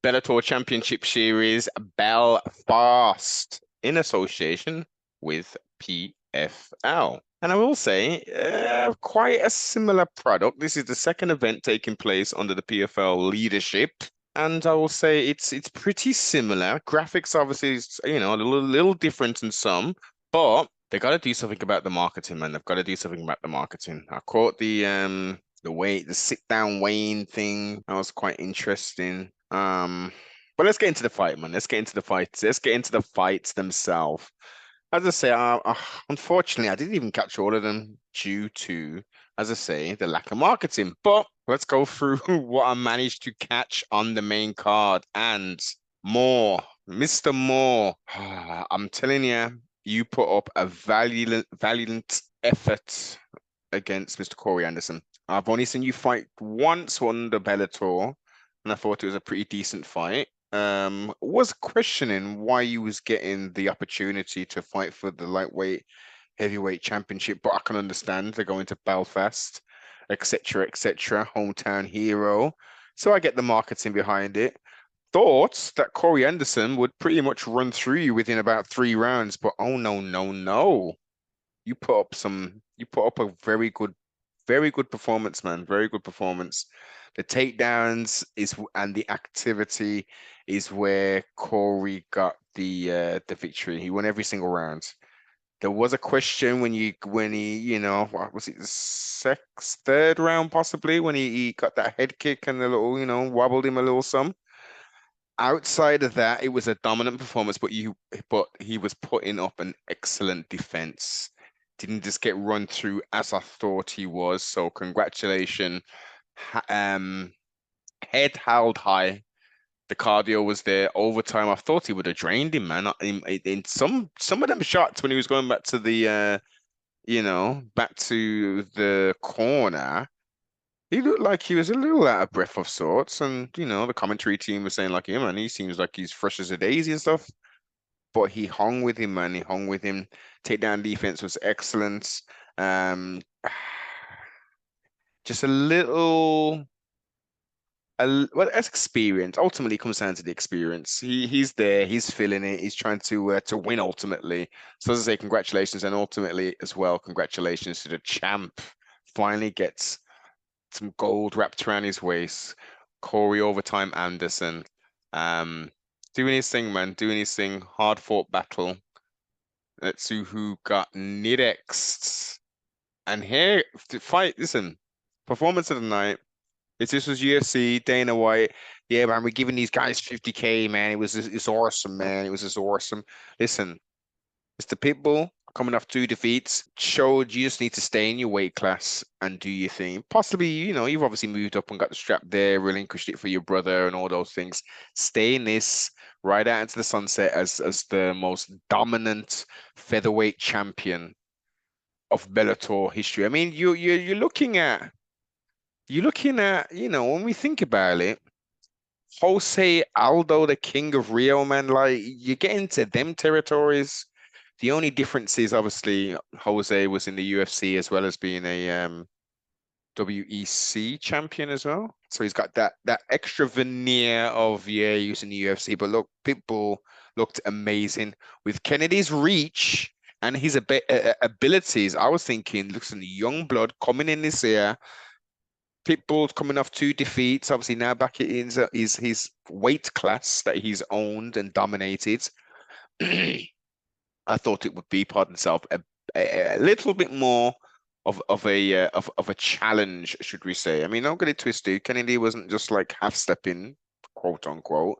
Bellator Championship Series Belfast in association with PFL. And I will say, quite a similar product. This is the second event taking place under the PFL leadership. And I will say it's pretty similar. Graphics obviously is, a little different in some, but they got to do something about the marketing, man. They've got to do something about the marketing. I caught the sit down weighing thing. That was quite interesting. But let's get into the fight, man. Let's get into the fights. Let's get into the fights themselves. As I say, unfortunately, I didn't even catch all of them due to, as I say, the lack of marketing. But let's go through what I managed to catch on the main card and more. Mr. Moore, I'm telling you, you put up a valiant effort against Mr. Corey Anderson. I've only seen you fight once on the Bellator, and I thought it was a pretty decent fight. Was questioning why you was getting the opportunity to fight for the lightweight heavyweight championship, but I can understand they're going to Belfast, etc., hometown hero. So I get the marketing behind it. Thought that Corey Anderson would pretty much run through you within about 3 rounds, but oh no, no, no. You put up a very good performance, man. Very good performance. The takedowns and the activity is where Corey got the victory. He won every single round. There was a question when he, what was it, the third round possibly, when he got that head kick and the little, wobbled him a little some. Outside of that, it was a dominant performance, but he was putting up an excellent defense. Didn't just get run through as I thought he was. So congratulations. Head held high. The cardio was there. Overtime, I thought he would have drained him, man. In some of them shots when he was going back to the back to the corner, he looked like he was a little out of breath of sorts. And the commentary team was saying like, yeah, man, he seems like he's fresh as a daisy and stuff. But he hung with him, man. He hung with him. Takedown defense was excellent. Just a little, well, that's experience. Ultimately, it comes down to the experience. He's there. He's feeling it. He's trying to win ultimately. So as I say, congratulations, and ultimately as well, congratulations to the champ. Finally gets some gold wrapped around his waist. Corey Overtime Anderson. Doing his thing, man. Doing his thing. Hard fought battle. Let's see who got next. And here, the fight, listen, performance of the night. If this was UFC, Dana White, yeah, man, we're giving these guys 50K, man. It's awesome, man. It was just awesome. Listen, Mr. Pitbull coming off 2 defeats showed you just need to stay in your weight class and do your thing. Possibly, you've obviously moved up and got the strap there, relinquished it for your brother and all those things. Stay in this right out into the sunset as the most dominant featherweight champion of Bellator history. I mean, you're looking at when we think about it, Jose Aldo, the King of Rio, man, like you get into them territories. The only difference is obviously Jose was in the UFC as well as being a WEC champion as well. So he's got that extra veneer of he was in the UFC. But look, Pitbull looked amazing with Kennedy's reach and his abilities. I was thinking, listen, young blood coming in this year. Pitbull's coming off 2 defeats. Obviously now back in his weight class that he's owned and dominated. I thought it would be, pardon itself, a little bit more of a challenge, should we say? I mean, don't get it twisted. Kennedy wasn't just like half stepping, quote unquote.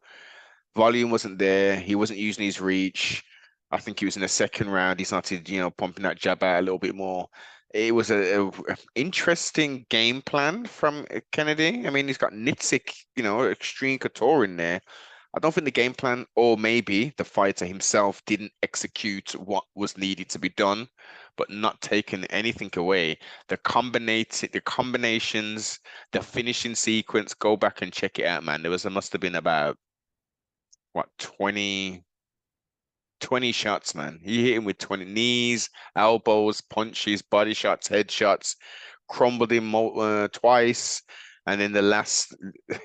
Volume wasn't there. He wasn't using his reach. I think he was in the second round. He started, pumping that jab out a little bit more. It was a interesting game plan from Kennedy. I mean, he's got Nitzik, Extreme Couture in there. I don't think the game plan, or maybe the fighter himself, didn't execute what was needed to be done, but not taking anything away. The combinations, the finishing sequence, go back and check it out, man. There must have been about what 20 shots, man. He hit him with 20 knees, elbows, punches, body shots, head shots, crumbled him twice. And then the last,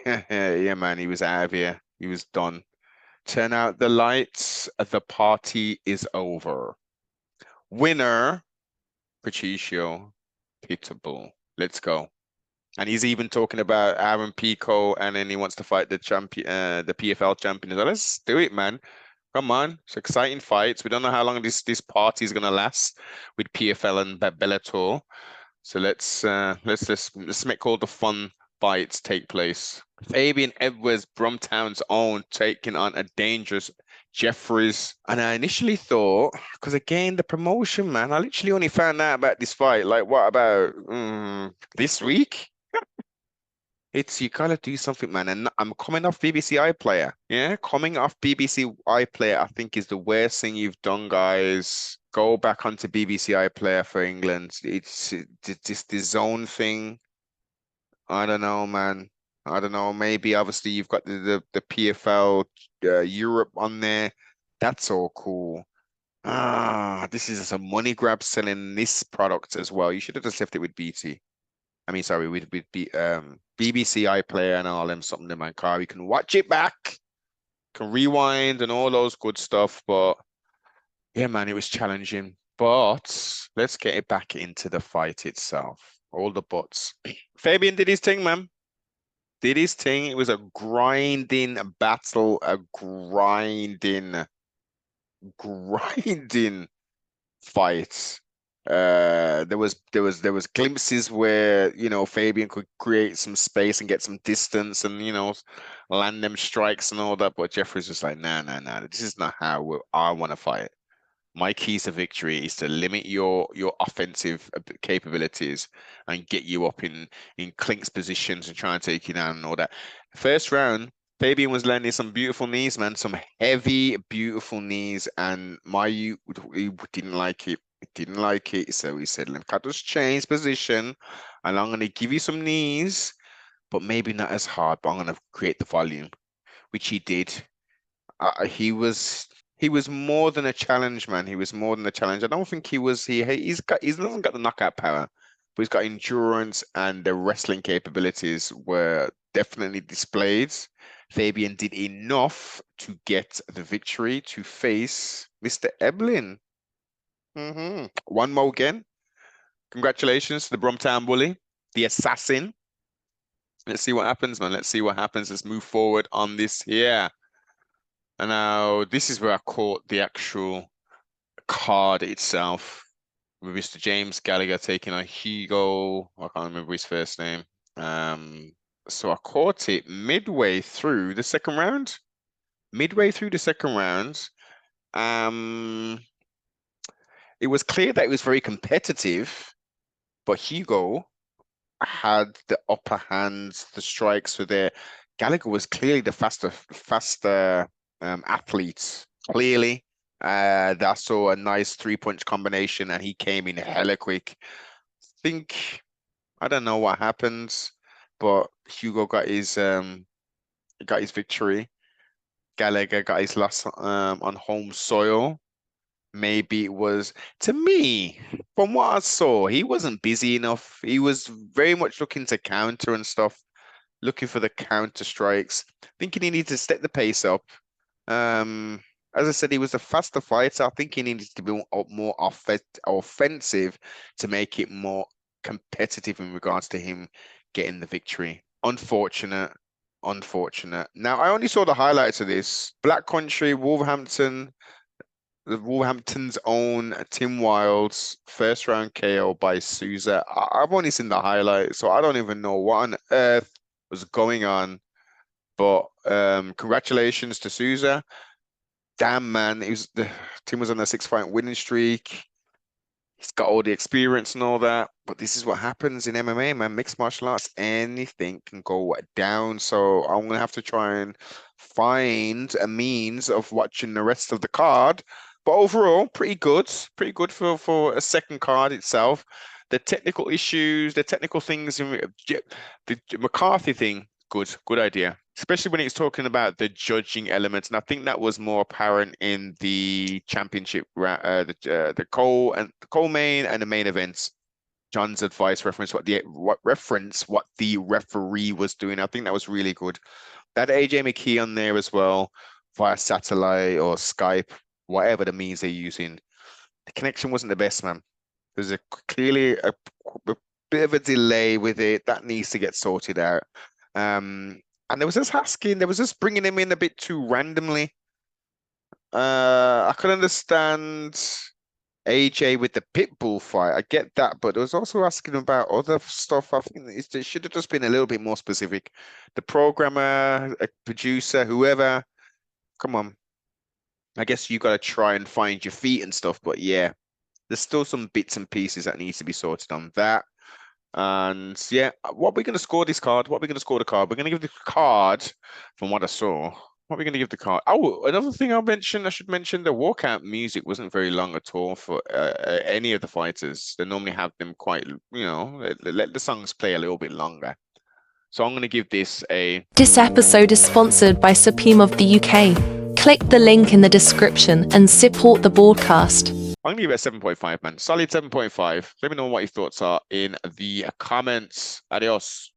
yeah, man, he was out of here. He was done. Turn out the lights. The party is over. Winner, Patricio Pitbull. Let's go. And he's even talking about Aaron Pico, and then he wants to fight the champion, the PFL champion. So let's do it, man. Come on, it's exciting fights. We don't know how long this party is gonna last with PFL and Bellator. So let's make all the fun fights take place. Fabian Edwards, Brumtown's own, taking on a dangerous Jeffries. And I initially thought, because again, the promotion, man, I literally only found out about this fight. Like, what about this week? It's you gotta do something, man. And I'm coming off BBC iPlayer. Yeah, coming off BBC iPlayer, I think is the worst thing you've done, guys. Go back onto BBC iPlayer for England. It's just the zone thing. I don't know, man. I don't know. Maybe obviously you've got the PFL Europe on there. That's all cool. This is a money grab selling this product as well. You should have just left it with BT. I mean, sorry, with BBC iPlayer and all them something in my car. You can watch it back, can rewind and all those good stuff. But yeah, man, it was challenging. But let's get it back into the fight itself. All the buts. Fabian did his thing, man. Did his thing. It was a grinding battle, a grinding fight. There was glimpses where Fabian could create some space and get some distance and land them strikes and all that, but Jeffries was like, nah, nah, nah. This is not how I want to fight. My keys to victory is to limit your offensive capabilities and get you up in Clink's positions and try and take you down and all that. First round, Fabian was landing some beautiful knees, man, some heavy, beautiful knees, and he didn't like it. He didn't like it, so he said, "Let me just change position, and I'm going to give you some knees, but maybe not as hard. But I'm going to create the volume," which he did. He was more than a challenge, man. He was more than a challenge. I don't think he doesn't got the knockout power, but he's got endurance and the wrestling capabilities were definitely displayed. Fabian did enough to get the victory to face Mr. Eblin. One more again. Congratulations to the Brumtown Bully, the assassin. Let's see what happens, man. Let's see what happens. Let's move forward on this here. And now this is where I caught the actual card itself with Mr. James Gallagher taking on Hugo. I can't remember his first name. So I caught it midway through the second round. Midway through the second round. It was clear that it was very competitive, but Hugo had the upper hand. The strikes were there. Gallagher was clearly the faster athlete. Clearly, that saw a nice 3-punch combination, and he came in hella quick. I don't know what happened, but Hugo got his victory. Gallagher got his loss on home soil. Maybe it was, to me, from what I saw, he wasn't busy enough. He was very much looking to counter and stuff, looking for the counter strikes, thinking he needed to step the pace up. As I said, he was a faster fighter. I think he needed to be more offensive to make it more competitive in regards to him getting the victory. Unfortunate. Now, I only saw the highlights of this. Black Country, Wolverhampton's own Tim Wilds, first round KO by Souza. I've only seen the highlights, so I don't even know what on earth was going on. But congratulations to Souza. Damn, man, Tim was on a 6-fight winning streak. He's got all the experience and all that, but this is what happens in MMA, man. Mixed martial arts, anything can go down. So I'm gonna have to try and find a means of watching the rest of the card. But overall, pretty good. Pretty good for a second card itself. The technical issues, the technical things, the McCarthy thing, good idea. Especially when he's talking about the judging elements, and I think that was more apparent in the championship, the co-main and the main events. John's advice reference what the referee was doing. I think that was really good. That AJ McKee on there as well via satellite or Skype, whatever the means they're using. The connection wasn't the best, man. There's clearly a bit of a delay with it that needs to get sorted out. And there was just bringing him in a bit too randomly. I could understand AJ with the Pitbull fight. I get that, but I was also asking about other stuff. I think it should have just been a little bit more specific. The programmer, a producer, whoever, come on. I guess you got to try and find your feet and stuff, but yeah, there's still some bits and pieces that needs to be sorted on that. And yeah, what we're going to score this card? What we're going to score the card? We're going to give the card, from what I saw, what we're going to give the card. Oh, another thing I should mention, the walkout music wasn't very long at all for any of the fighters. They normally have them quite, let the songs play a little bit longer. So I'm going to give this a... This episode is sponsored by Supreme of the UK. Click the link in the description and support the broadcast. I'm going to give it a 7.5, man. Solid 7.5. Let me know what your thoughts are in the comments. Adios.